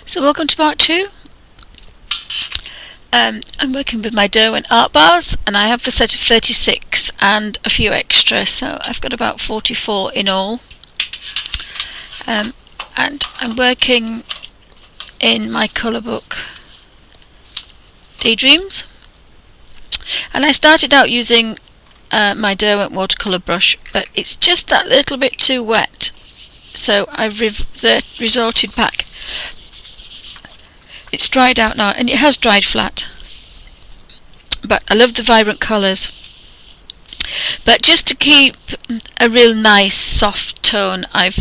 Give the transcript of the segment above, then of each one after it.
So welcome to part 2. I'm working with my Derwent Art Bars, and I have the set of 36 and a few extra, so I've got about 44 in all. And I'm working in my colour book Daydreams, and I started out using my Derwent watercolour brush, but it's just that little bit too wet, so I've resorted back. It's dried out now, and it has dried flat, but I love the vibrant colours. But just to keep a real nice soft tone, I've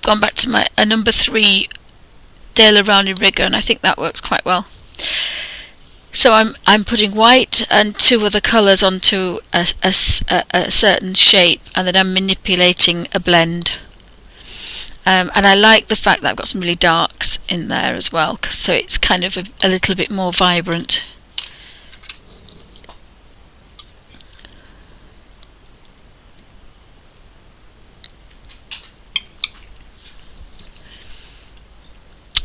gone back to a number 3 Daler Rowney rigger, and I think that works quite well. So I'm putting white and 2 other colours onto a certain shape, and then I'm manipulating a blend. And I like the fact that I've got some really darks in there as well, so it's kind of a little bit more vibrant.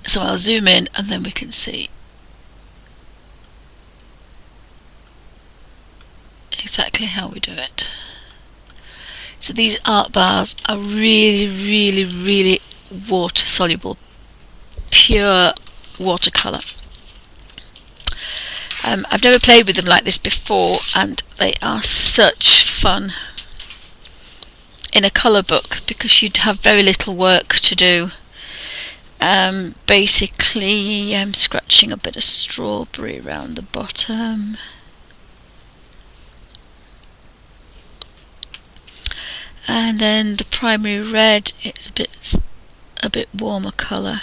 So I'll zoom in and then we can see exactly how we do it. So these art bars are really water soluble, pure watercolour. I've never played with them like this before, and they are such fun in a colour book because you'd have very little work to do. Basically I'm scratching a bit of strawberry around the bottom. And then the primary red is a bit warmer colour.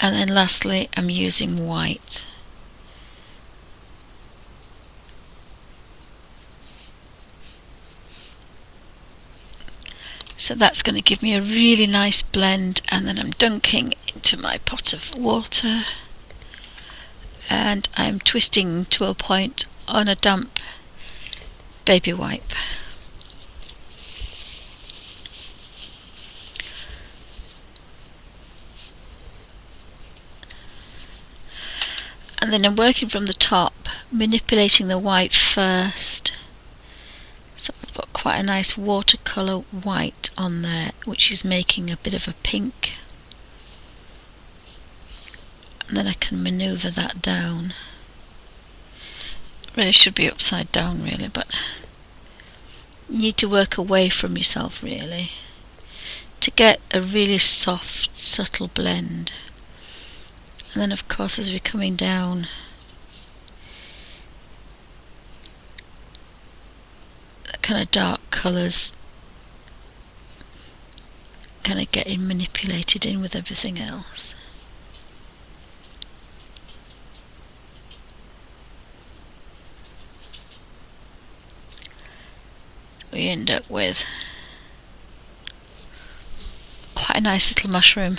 And then lastly I'm using white. So that's going to give me a really nice blend, and then I'm dunking into my pot of water. And I'm twisting to a point on a damp baby wipe. And then I'm working from the top, manipulating the white first. So I've got quite a nice watercolour white on there, which is making a bit of a pink. And then I can manoeuvre that down. Really should be upside down really, but you need to work away from yourself really to get a really soft, subtle blend. And then of course as we're coming down, that kind of dark colours kind of getting manipulated in with everything else. We end up with quite a nice little mushroom,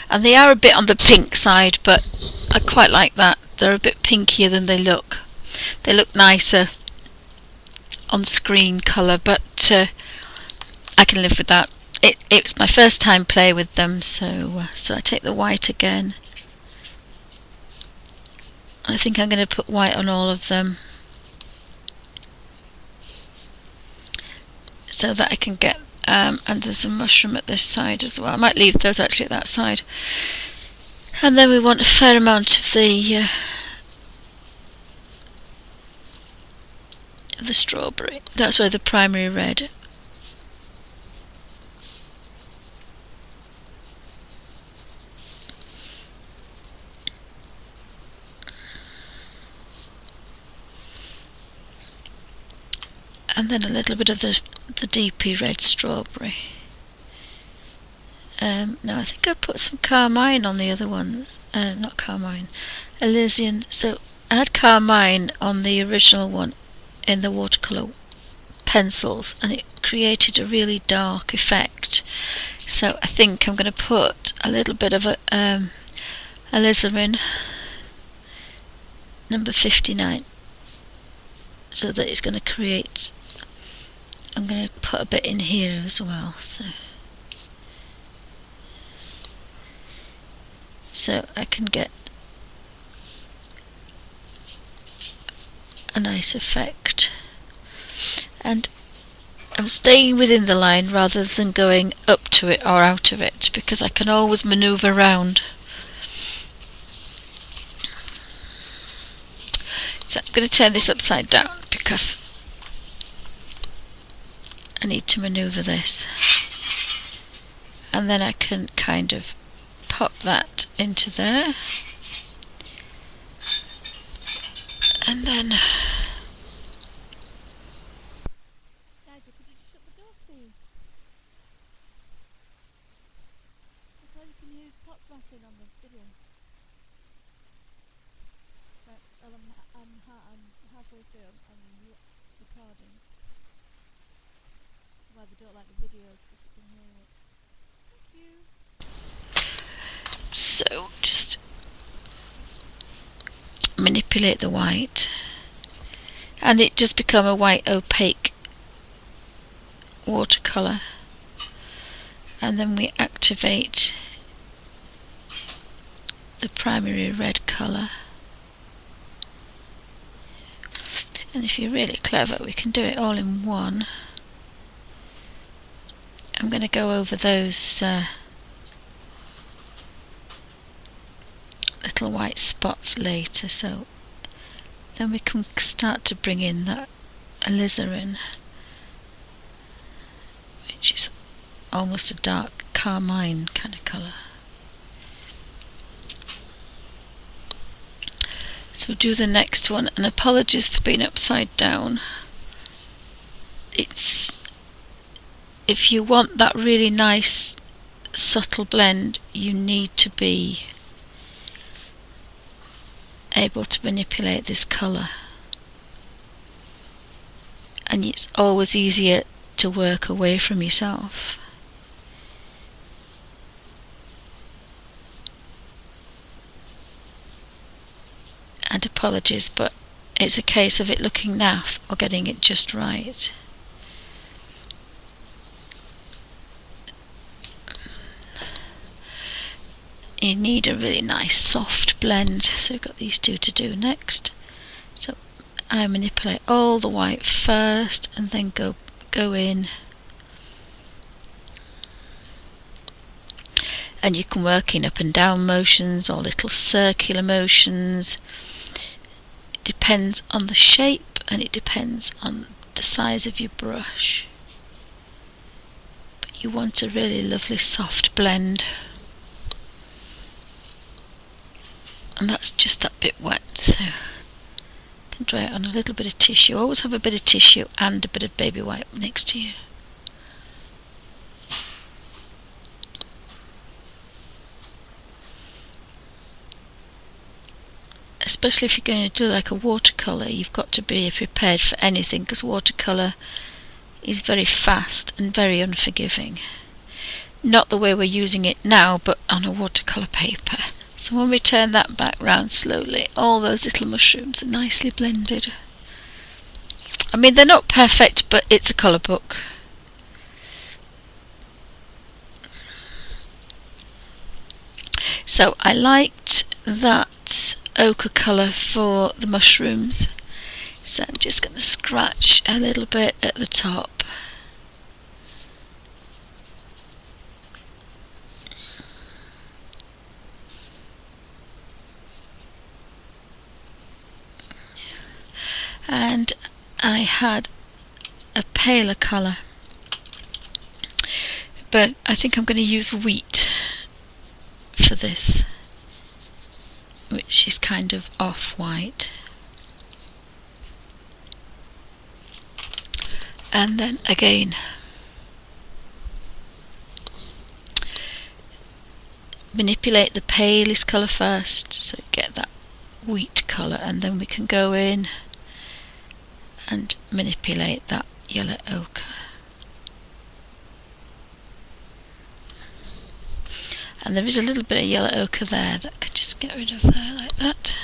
and they are a bit on the pink side, but I quite like that. They're a bit pinkier than they look. They look nicer on screen colour, but I can live with that. It's my first time play with them, so I take the white again. I think I'm going to put white on all of them, so that I can get, and there's a mushroom at this side as well. I might leave those actually at that side. And then we want a fair amount of the strawberry. That's where the primary red. And then a little bit of the deepy red strawberry. Now I think I put some carmine on the other ones. Not carmine, Elysian. So I had carmine on the original one in the watercolour pencils, and it created a really dark effect. So I think I'm going to put a little bit of a alizarin number 59. so that it's going to create, I'm going to put a bit in here as well, so I can get a nice effect. And I'm staying within the line rather than going up to it or out of it, because I can always manoeuvre around. So I'm going to turn this upside down because I need to manoeuvre this, and then I can kind of pop that into there, and then so just manipulate the white, and it just become a white opaque watercolour, and then we activate the primary red colour. And if you're really clever, we can do it all in one. I'm going to go over those little white spots later, so then we can start to bring in that alizarin, which is almost a dark carmine kind of colour. So we'll do the next one, and apologies for being upside down. It's, if you want that really nice subtle blend, you need to be able to manipulate this colour, and it's always easier to work away from yourself. And apologies, but it's a case of it looking naff or getting it just right. You need a really nice soft blend, so we've got these two to do next. So I manipulate all the white first and then go in, and you can work in up and down motions or little circular motions. It depends on the shape and it depends on the size of your brush, but you want a really lovely soft blend, and that's just that bit wet, so you can dry it on a little bit of tissue. Always have a bit of tissue and a bit of baby wipe next to you. Especially if you're going to do like a watercolour, you've got to be prepared for anything, because watercolour is very fast and very unforgiving. Not the way we're using it now, but on a watercolour paper. So when we turn that back round slowly, all those little mushrooms are nicely blended. I mean, they're not perfect, but it's a colour book. So I liked that ochre colour for the mushrooms, so I'm just going to scratch a little bit at the top. And I had a paler colour, but I think I'm going to use wheat for this, which is kind of off-white. And then again manipulate the palest colour first, so get that wheat colour, and then we can go in and manipulate that yellow ochre. And there is a little bit of yellow ochre there that I can just get rid of there like that.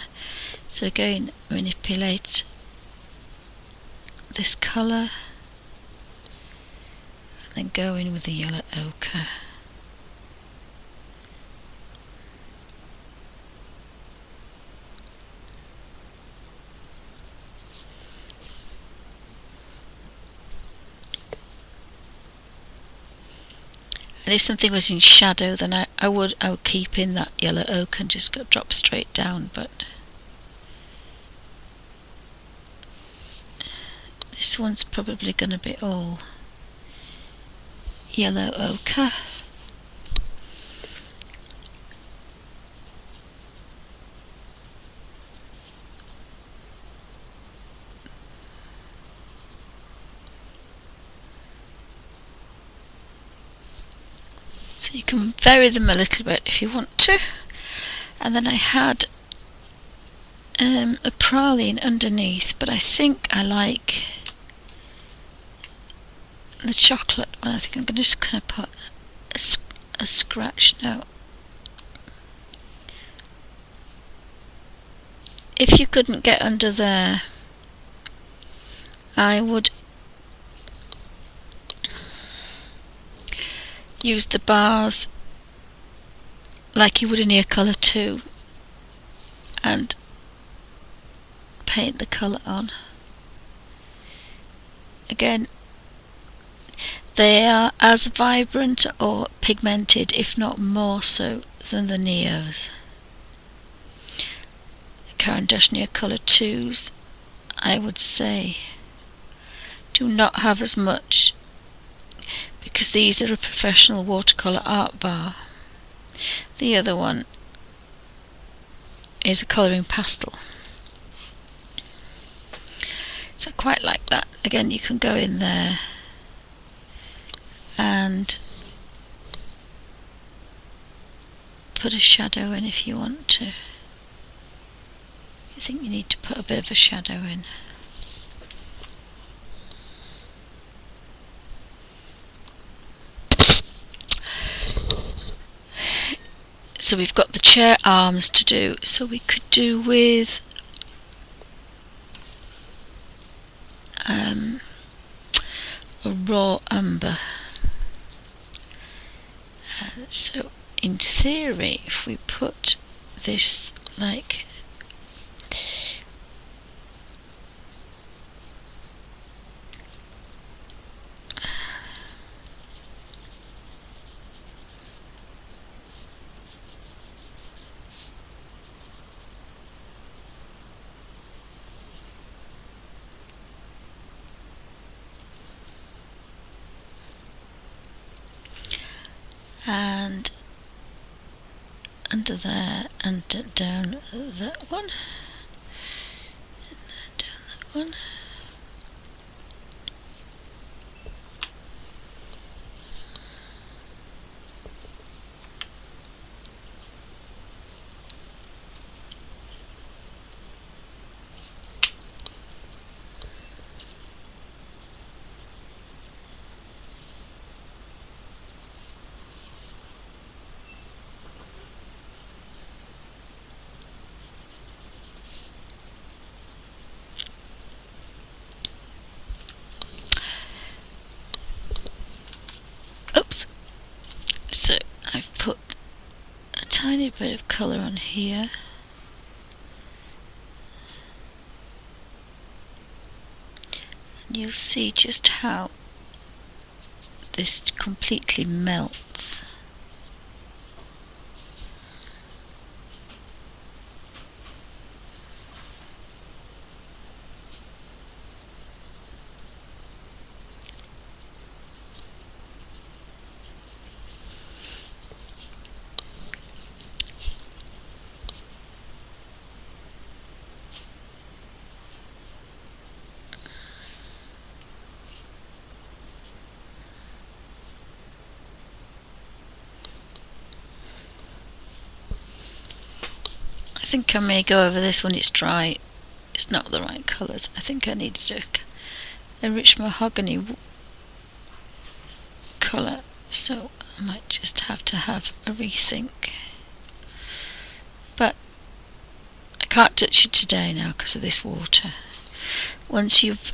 So again, manipulate this colour and then go in with the yellow ochre. And if something was in shadow, then I would keep in that yellow ochre and just drop straight down, but this one's probably going to be all yellow ochre. So you can vary them a little bit if you want to. And then I had a praline underneath, but I think I like the chocolate one. I think I'm going to just kind of put a scratch now. If you couldn't get under there, I would use the bars like you would in your colour 2 and paint the colour on. Again, they are as vibrant or pigmented, if not more so, than the Neos. The Caran d'Ache colour 2s, I would say, do not have as much, because these are a professional watercolour art bar. The other one is a colouring pastel. So I quite like that. Again, you can go in there and put a shadow in if you want to. You think you need to put a bit of a shadow in. So we've got the chair arms to do, so we could do with a raw umber. So in theory, if we put this like and under there and down that one, down that one. Oops. So I've put a tiny bit of colour on here. And you'll see just how this completely melts. I think I may go over this when it's dry. It's not the right colours. I think I needed a rich mahogany colour, so I might just have to have a rethink. But I can't touch it today now because of this water. Once you've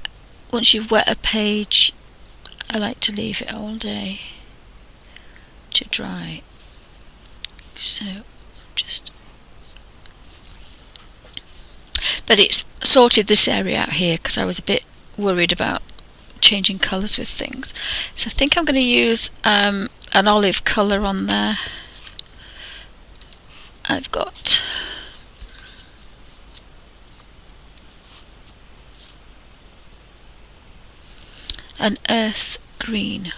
once you've wet a page, I like to leave it all day to dry. So just, but it's sorted this area out here because I was a bit worried about changing colours with things. So I think I'm going to use an olive colour on there. I've got an earth green.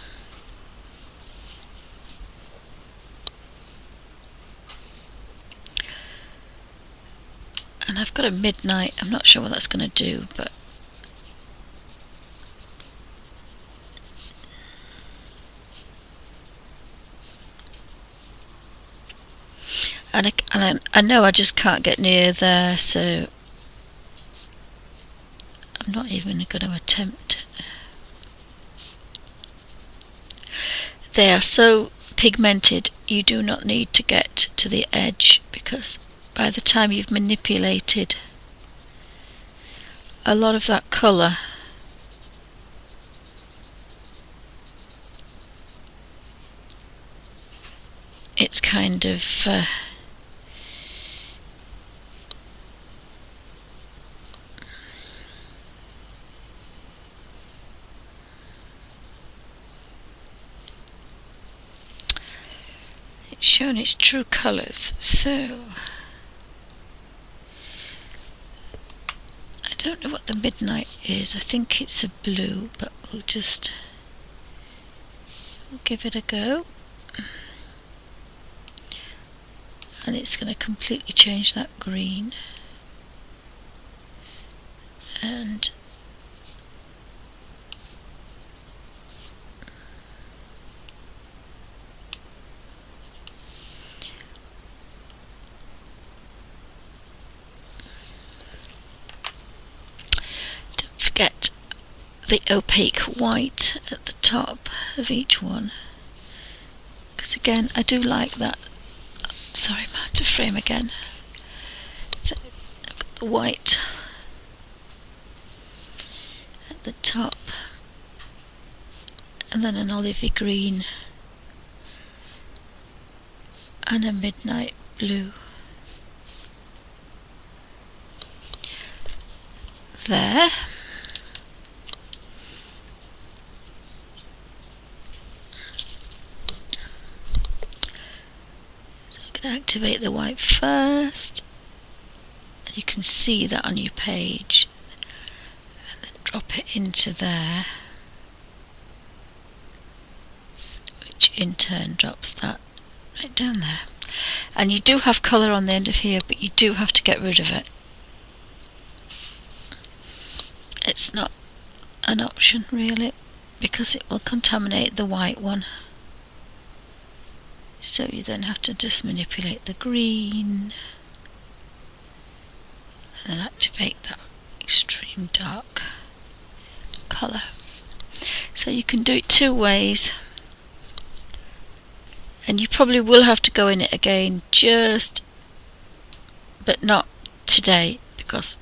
And I've got a midnight. I'm not sure what that's going to do, but and I know I just can't get near there, so I'm not even going to attempt it. They are so pigmented, you do not need to get to the edge, because by the time you've manipulated a lot of that colour, it's kind of it's shown its true colours. So I don't know what the midnight is. I think it's a blue, but we'll give it a go. And it's going to completely change that green. And don't forget the opaque white at the top of each one, because again I do like that. Sorry, I'm out of frame again. So I've got the white at the top, and then an olivey green and a midnight blue there. Activate the white first, and you can see that on your page, and then drop it into there, which in turn drops that right down there. And you do have colour on the end of here, but you do have to get rid of it. It's not an option really, because it will contaminate the white one. So you then have to just manipulate the green and then activate that extreme dark colour. So you can do it two ways, and you probably will have to go in it again, but not today, because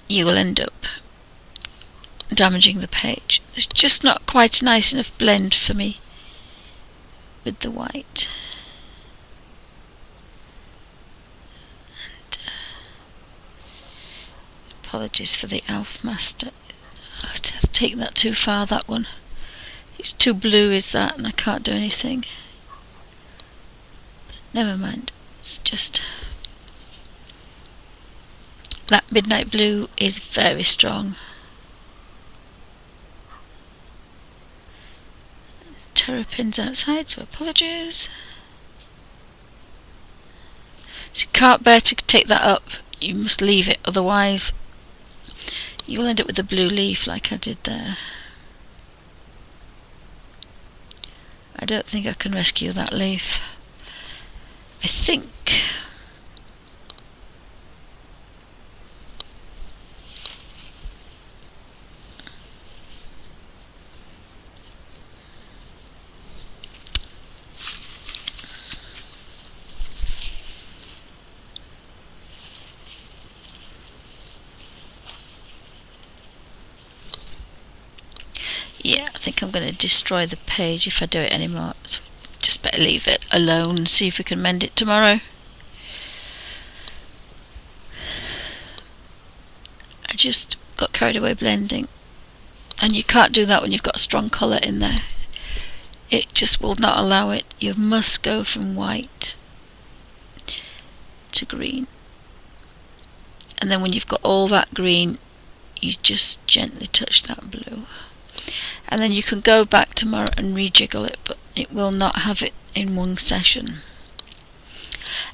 you will end up damaging the page. It's just not quite a nice enough blend for me with the white. And, apologies for the Elf Master. I have to take that too far, that one. It's too blue is that, and I can't do anything. But never mind. It's just that midnight blue is very strong. Terrapins outside, so apologies. So you can't bear to take that up, you must leave it, otherwise you will end up with a blue leaf like I did there. I don't think I can rescue that leaf. I think think I'm going to destroy the page if I do it anymore. So just better leave it alone and see if we can mend it tomorrow. I just got carried away blending, and you can't do that when you've got a strong colour in there. It just will not allow it. You must go from white to green, and then when you've got all that green, you just gently touch that blue, and then you can go back tomorrow and rejiggle it, but it will not have it in one session.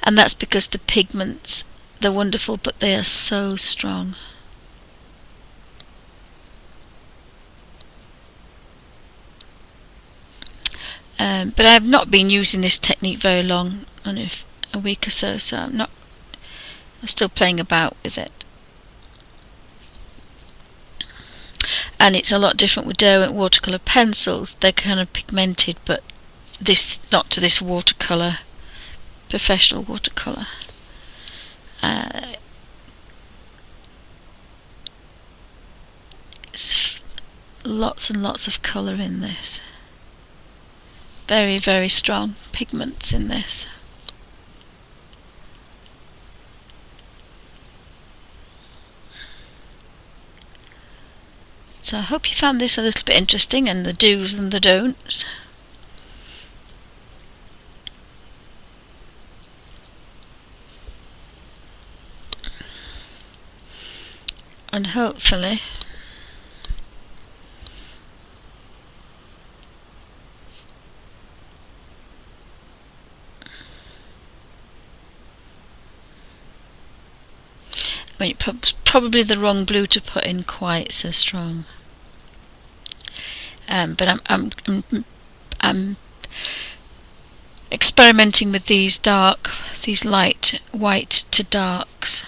And that's because the pigments, they're wonderful, but they are so strong. But I have not been using this technique very long, only a week or so, so I'm still playing about with it. And it's a lot different with Derwent watercolour pencils. They're kind of pigmented, but not to this watercolour, professional watercolour. It's lots and lots of colour in this. Very, very strong pigments in this. So I hope you found this a little bit interesting, and the do's and the don'ts. And hopefully it's probably the wrong blue to put in quite so strong. But I'm experimenting with these light white to darks.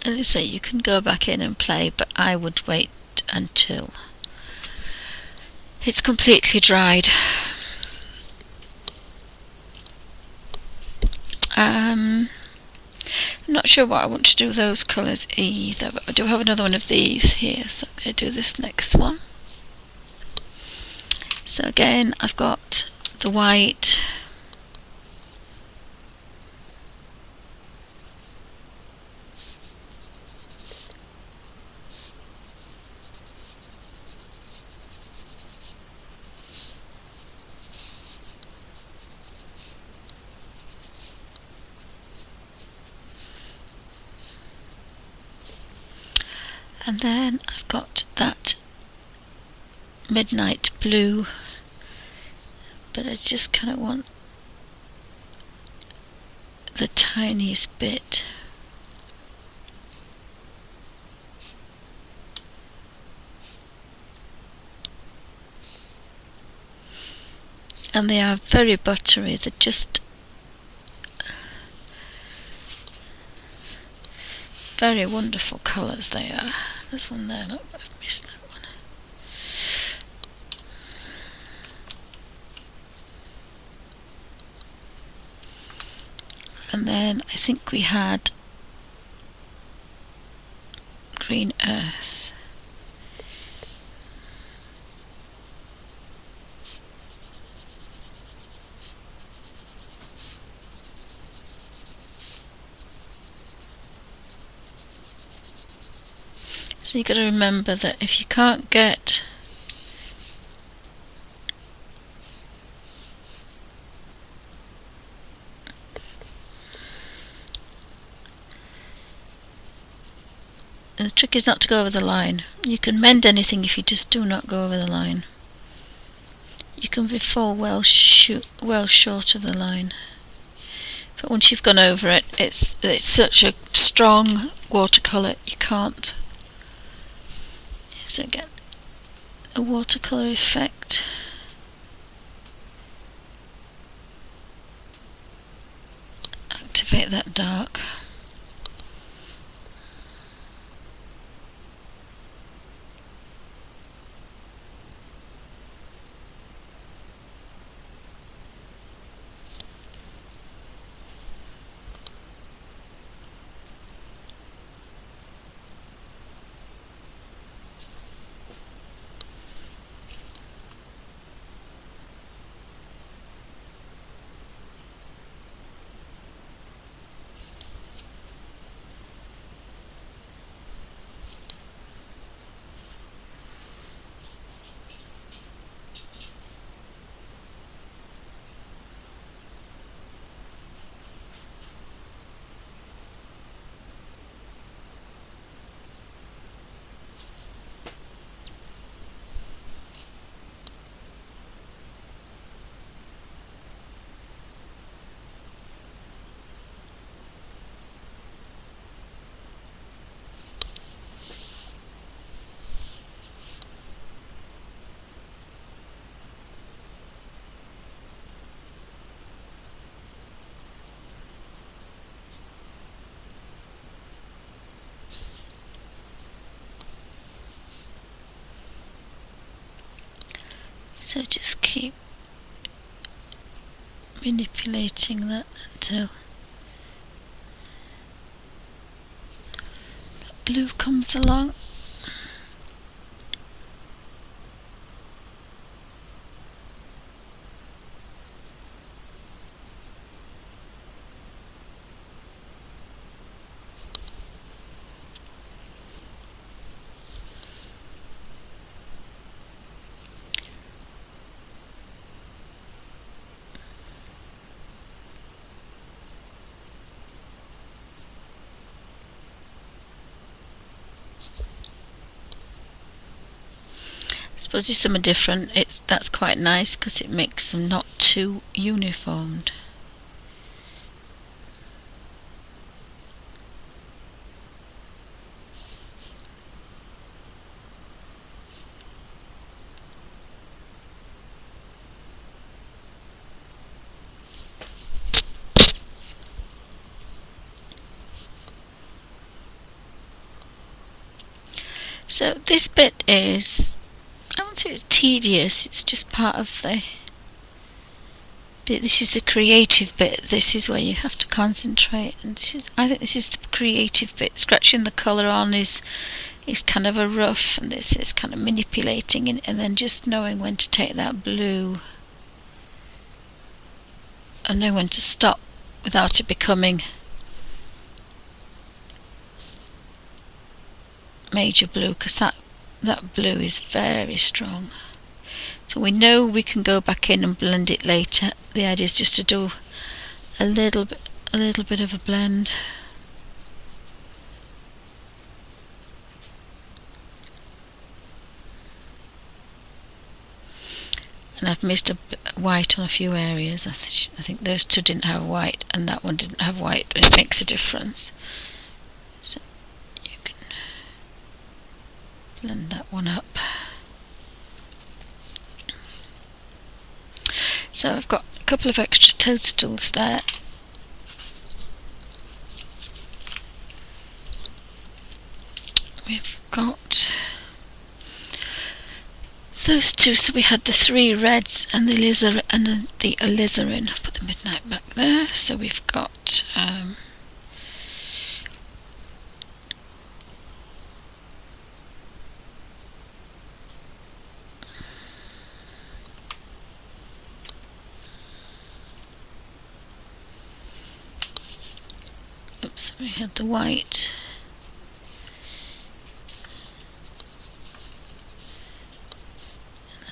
As I say, you can go back in and play, but I would wait until it's completely dried. I'm not sure what I want to do with those colours either, but I do have another one of these here, so I'm going to do this next one. So again, I've got the white, and then I've got that midnight blue, but I just kind of want the tiniest bit. And they are very buttery, they're just very wonderful colours they are. There's one there, look, I've missed that one. And then I think we had green earth. So you've got to remember that if you can't get the trick is not to go over the line. You can mend anything if you just do not go over the line. You can fall well short of the line. But once you've gone over it, it's such a strong watercolour, you can't. So get a watercolour effect. activate that dark. So just keep manipulating that until that blue comes along. I suppose if some are different, that's quite nice because it makes them not too uniformed. So this bit is, I won't say it's tedious, it's just part of the bit. This is the creative bit. This is where you have to concentrate, and I think this is the creative bit. Scratching the colour on is kind of a rough, and this is kind of manipulating and then just knowing when to take that blue and know when to stop without it becoming major blue, because that blue is very strong. So we know we can go back in and blend it later. The idea is just to do a little bit of a blend. And I've missed a white on a few areas. I think those two didn't have white and that one didn't have white, but it makes a difference. So you can blend that one up. So I've got a couple of extra toadstools there. We've got those two, so we had the three reds and the alizarin. I'll put the midnight back there. So we've got we had the white,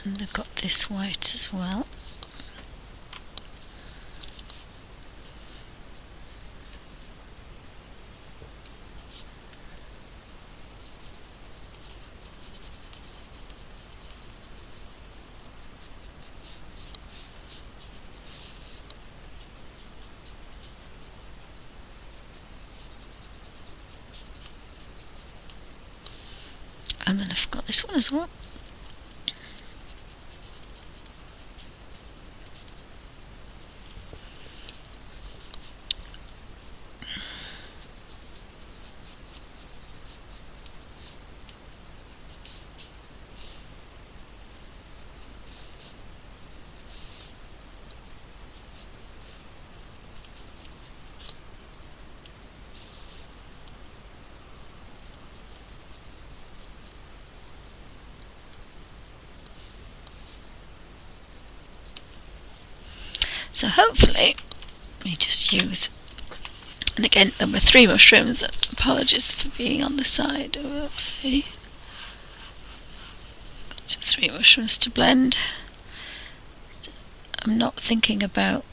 and I've got this white as well. And then I've got this one as well. So hopefully, let me just use, and again there were 3 mushrooms, apologies for being on the side, oopsie. Got 3 mushrooms to blend. I'm not thinking about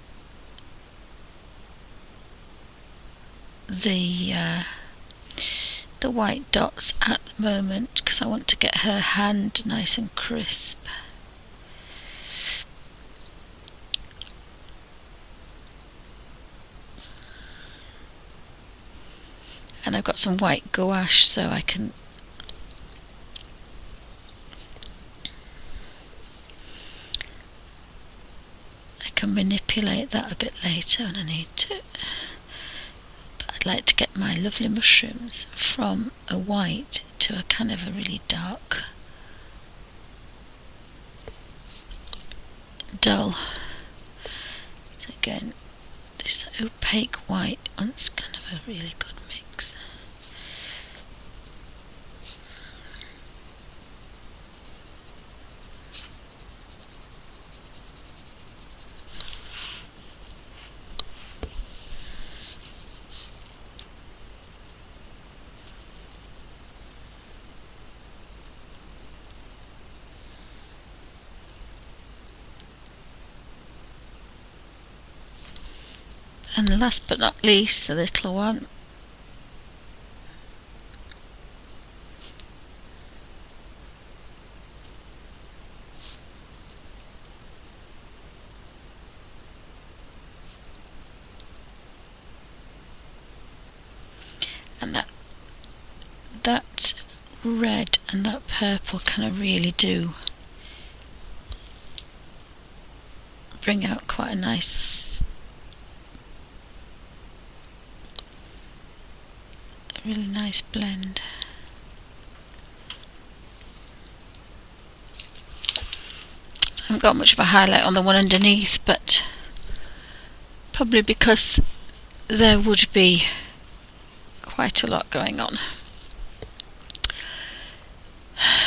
the white dots at the moment because I want to get her hand nice and crisp. And I've got some white gouache, so I can manipulate that a bit later when I need to. But I'd like to get my lovely mushrooms from a white to a kind of a really dark, dull. So again, this opaque white wants kind of a really good mix. And last but not least, the little one. And that red and that purple kind of really do bring out quite a nice, really nice blend. I haven't got much of a highlight on the one underneath, but probably because there would be quite a lot going on.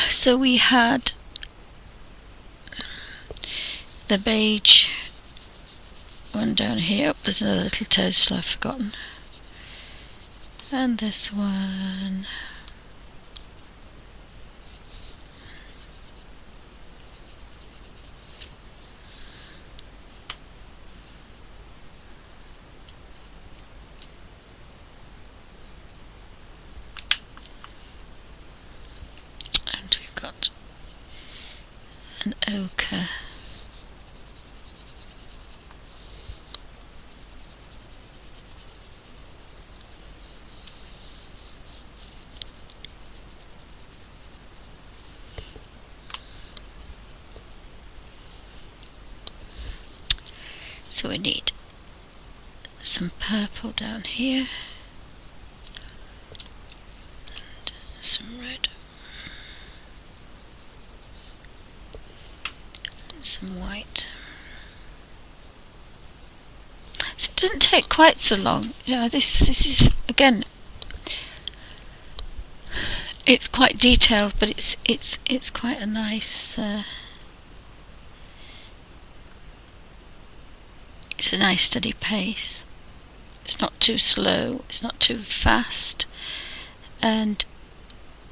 So we had the beige one down here. Oh, there's another little toadstool I've forgotten. And this one. And we've got an ochre. So we need some purple down here and some red and some white. So it doesn't take quite so long. You know, this is again, it's quite detailed, but it's quite a nice. It's a nice steady pace. It's not too slow, it's not too fast, and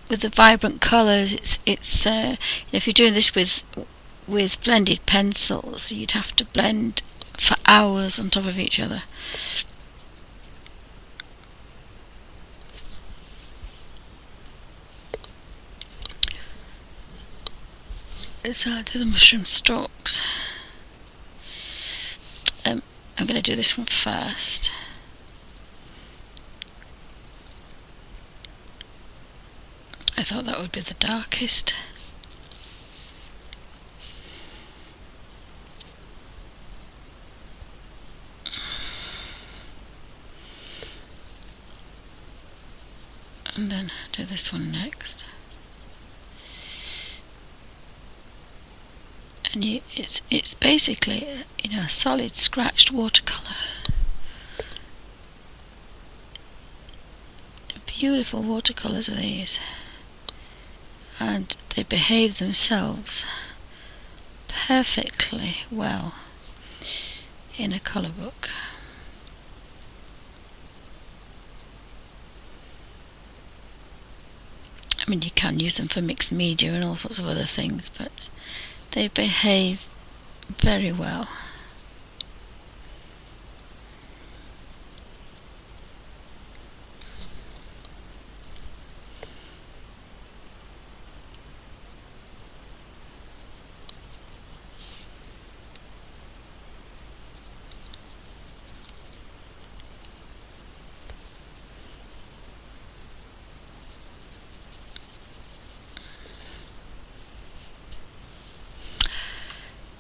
with the vibrant colours, it's if you're doing this with blended pencils, you'd have to blend for hours on top of each other. Let's do the mushroom stalks. I'm going to do this one first. I thought that would be the darkest. And then do this one next. And it's basically, you know, a solid scratched watercolour. Beautiful watercolours are these, and they behave themselves perfectly well. in a colour book. I mean, you can use them for mixed media and all sorts of other things, but they behave very well.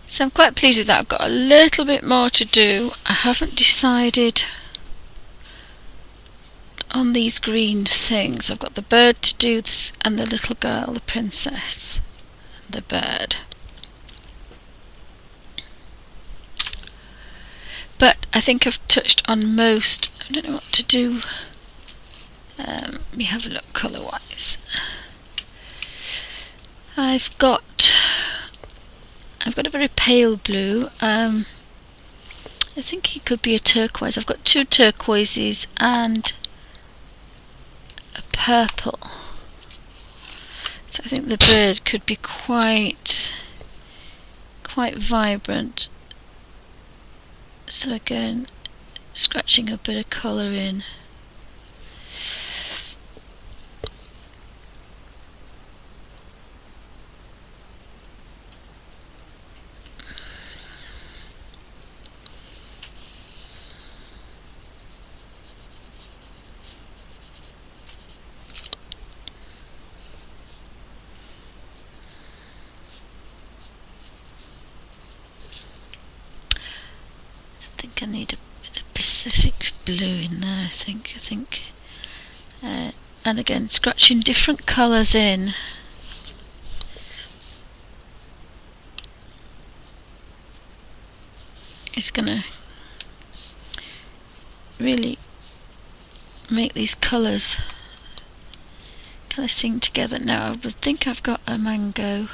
So I'm quite pleased with that. I've got a little bit more to do. I haven't decided on these green things. I've got the bird to do and the little girl, the princess, and the bird. But I think I've touched on most. I don't know what to do. Let me have a look colour-wise. I've got a very pale blue. I think it could be a turquoise. I've got 2 turquoises and a purple. So I think the bird could be quite vibrant. So again, scratching a bit of colour in. I need a bit of Pacific blue in there, I think. And again, scratching different colours in. It's going to really make these colours kind of sing together. Now, I would think I've got a mango.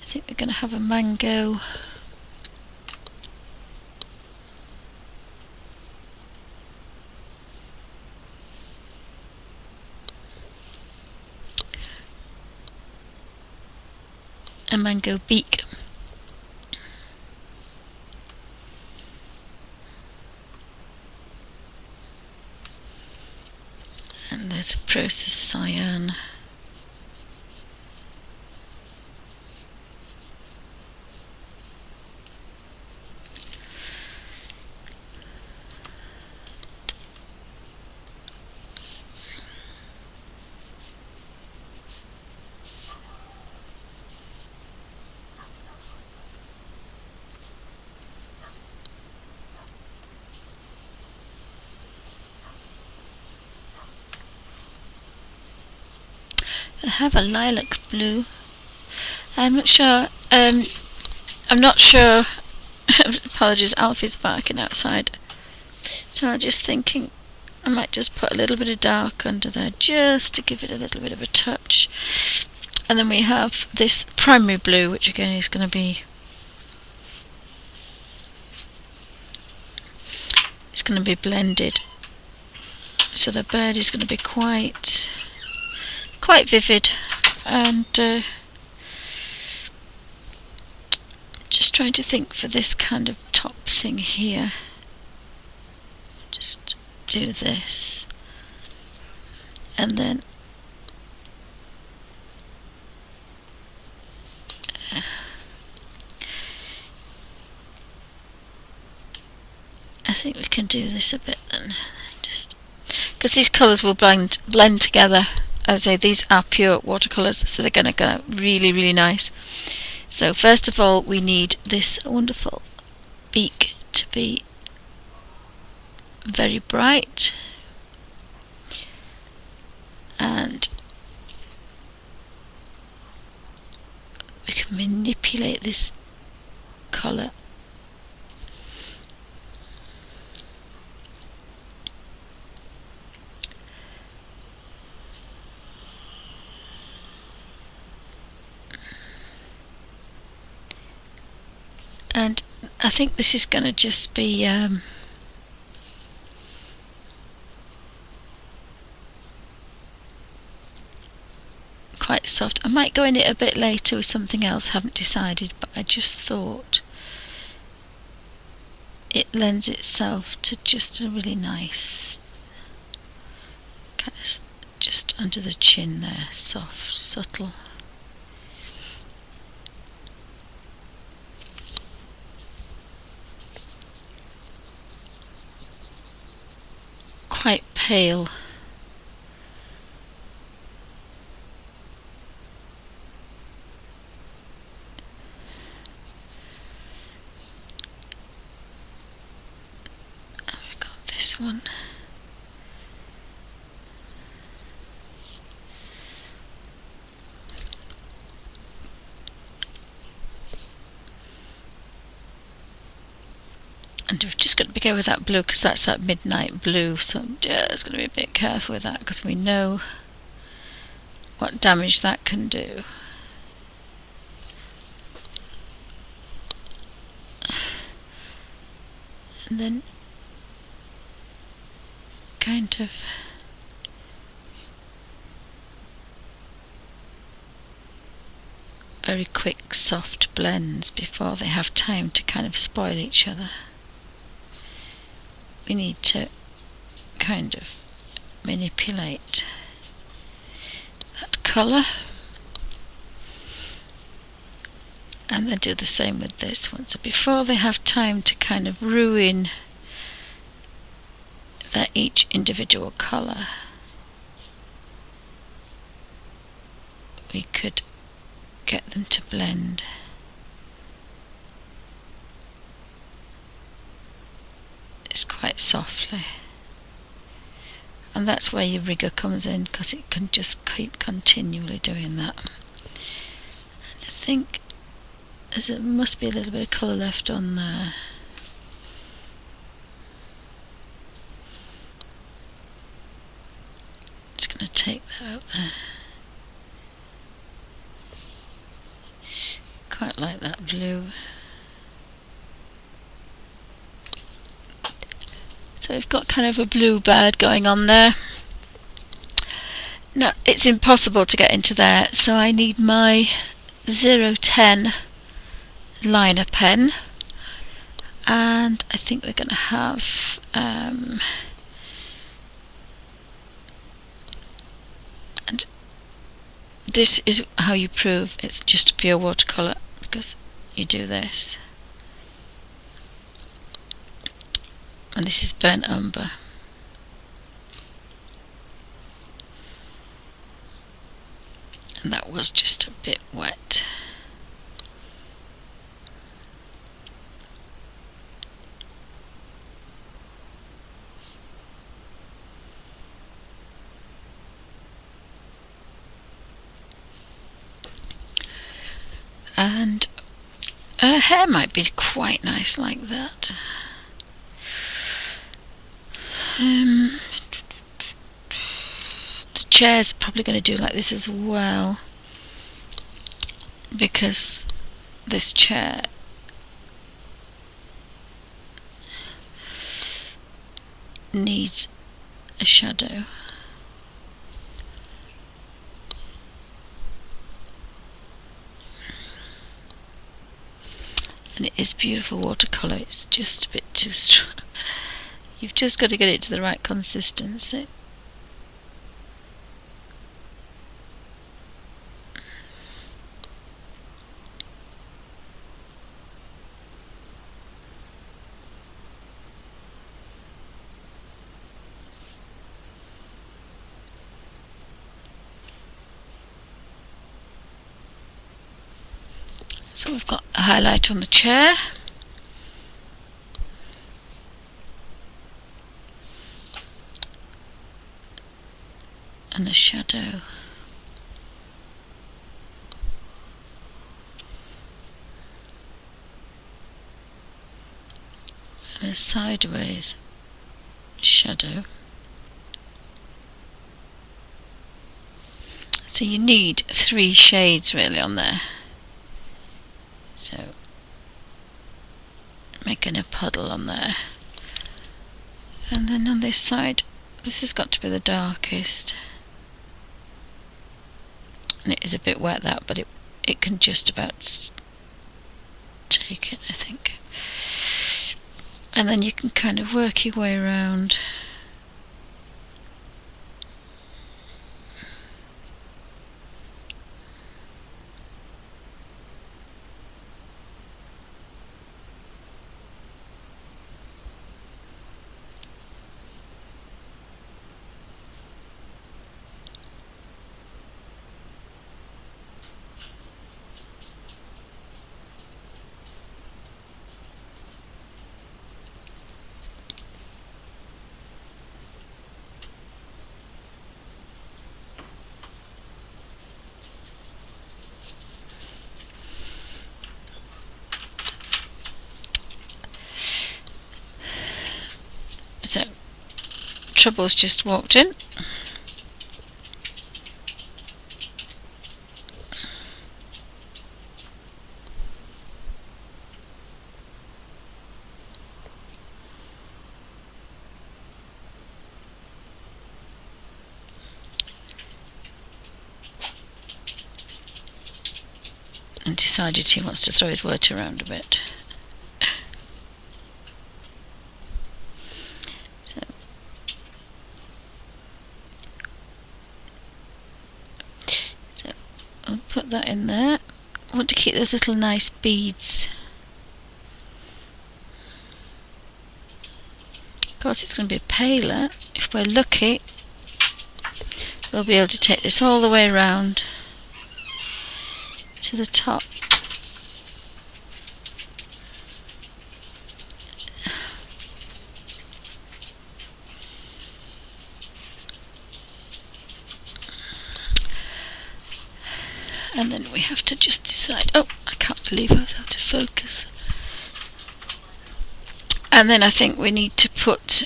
I think we're going to have a mango. A mango beak. And there's a process cyan. I have a lilac blue. I'm not sure. Apologies, Alfie's barking outside. So I'm just thinking I might just put a little bit of dark under there just to give it a little bit of a touch. And then we have this primary blue, which again is going to be blended. So the bird is going to be quite vivid, and just trying to think for this kind of top thing here. Just do this, and then I think we can do this a bit then, just because these colours will blend together. As I say, these are pure watercolours, so they're going to go really, really nice. So first of all, we need this wonderful beak to be very bright, and we can manipulate this colour. And I think this is going to just be quite soft. I might go in it a bit later with something else, haven't decided, but I just thought it lends itself to just a really nice kind of just under the chin there, soft, subtle. Quite pale. And we've got this one. And we've just got to be careful with that blue because that's that midnight blue, so I'm just going to be a bit careful with that because we know what damage that can do. And then kind of very quick soft blends before they have time to kind of spoil each other. We need to kind of manipulate that colour, and then do the same with this one. So before they have time to kind of ruin their each individual colour, we could get them to blend. It's quite softly, and that's where your rigger comes in, because it can just keep continually doing that. And I think there must be a little bit of colour left on there. Just going to take that out there. Quite like that blue. So we've got kind of a blue bird going on there. Now it's impossible to get into there, so I need my 010 liner pen, and I think we're going to have and this is how you prove it's just a pure watercolour, because you do this. And this is burnt umber. And that was just a bit wet. And her hair might be quite nice like that. The chair's probably going to do like this as well, because this chair needs a shadow. And it is beautiful watercolour, it's just a bit too strong. You've just got to get it to the right consistency. So we've got a highlight on the chair. And a shadow. And a sideways shadow. So you need 3 shades really on there. So making a puddle on there. And then on this side, this has got to be the darkest. And it is a bit wet, that, but it can just about take it, I think. And then you can kind of work your way around. So, Trouble's just walked in. And decided he wants to throw his words around a bit. I'll put that in there. I want to keep those little nice beads. Of course it's going to be paler. If we're lucky, we'll be able to take this all the way around to the top. And then we have to just decide. Oh, I can't believe I was out of focus. And then I think we need to put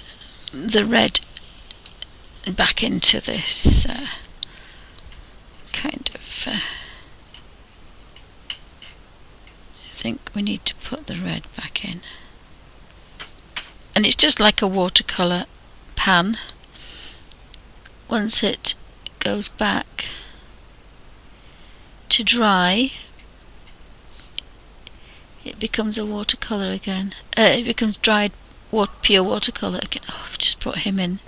the red back into this kind of. I think we need to put the red back in. And it's just like a watercolour pan. Once it goes back to dry, it becomes a watercolour again. It becomes dried pure watercolour again. Oh, I've just brought him in.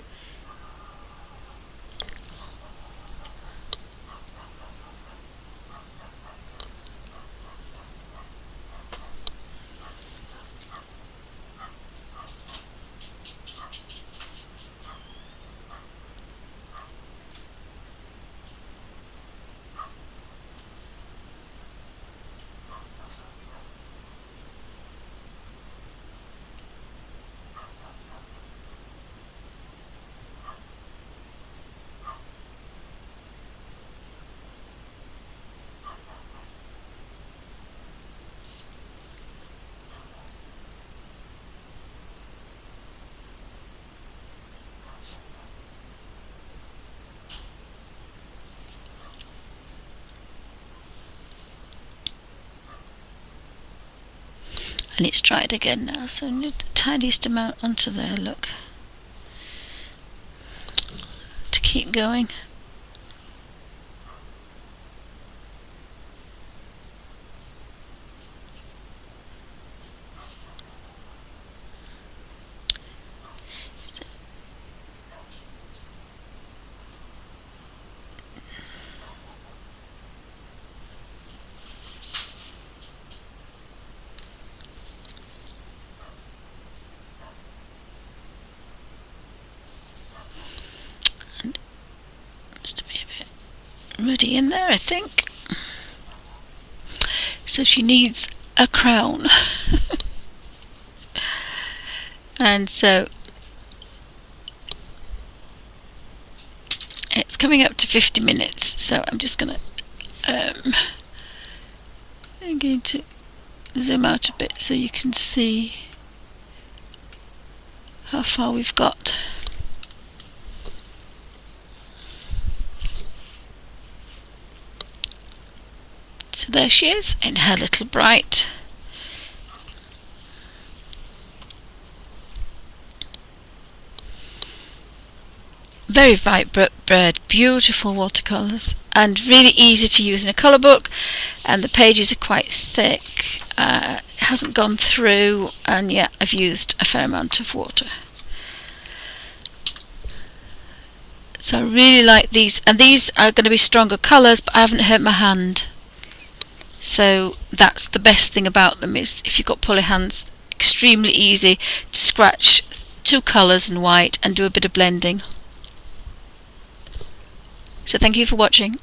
And it's dried again now, so I need the tiniest amount onto there, look, to keep going. Muddy in there, I think. So she needs a crown. And so it's coming up to 50 minutes, so I'm just gonna I'm going to zoom out a bit so you can see how far we've got. So there she is in her little bright very vibrant, beautiful watercolours, and really easy to use in a colour book. And the pages are quite thick. It hasn't gone through, and yet I've used a fair amount of water. So I really like these, and these are going to be stronger colours, but I haven't hurt my hand. So that's the best thing about them, is if you've got poly hands, extremely easy to scratch 2 colours in white and do a bit of blending. So thank you for watching.